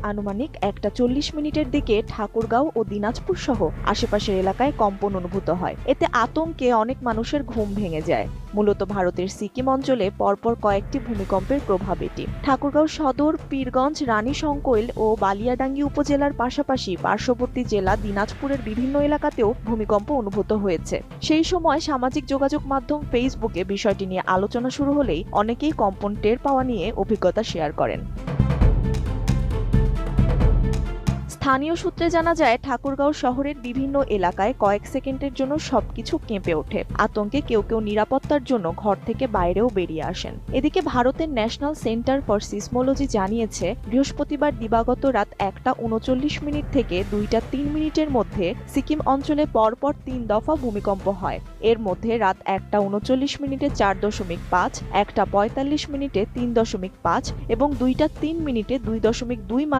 আনুমানিক 1টা 40 মিনিটের দিকে ঠাকুরগাঁও ও দিনাজপুর সহ আশেপাশের এলাকায় কম্পন অনুভূত হয়। এতে আতঙ্কে অনেক মানুষের ঘুম ভেঙে যায়। মূলত ভারতের সিকিম অঞ্চলে পরপর কয়েকটি ভূমিকম্পের প্রভাব এটি। ঠাকুরগাঁও সদর, পীরগঞ্জ, রানীশংকৈল ও বালিয়াডাঙ্গি উপজেলার পাশাপাশি পার্শ্ববর্তী জেলা দিনাজপুরের বিভিন্ন এলাকাতেও ভূমিকম্প অনুভূত হয়েছে। সেই সময় সামাজিক যোগাযোগ মাধ্যম ফেসবুকে বিষয়টি নিয়ে আলোচনা শুরু হলেই অনেকেই কম্পন টের পাওয়া নিয়ে অভিজ্ঞতা শেয়ার করেন। স্থানীয় সূত্রে জানা যায়, ঠাকুরগাঁও শহরের বিভিন্ন এলাকায় কয়েক সেকেন্ডের জন্য সবকিছু কেঁপে ওঠে। আতঙ্কে কেউ কেউ নিরাপত্তার জন্য ঘর থেকে বাইরেও বেরিয়ে আসেন। এদিকে ভারতের ন্যাশনাল সেন্টার ফর সিসমোলজি জানিয়েছে, বৃহস্পতিবার দিবাগত রাত 1টা 39 মিনিট থেকে 2টা 3 মিনিটের মধ্যে সিকিম অঞ্চলে পরপর 3 দফা ভূমিকম্প হয়। এর মধ্যে রাত 1টা 39 মিনিটে 4.5, 1টা 45 মিনিটে 3.5 এবং 2টা 3 মিনিটে 2.2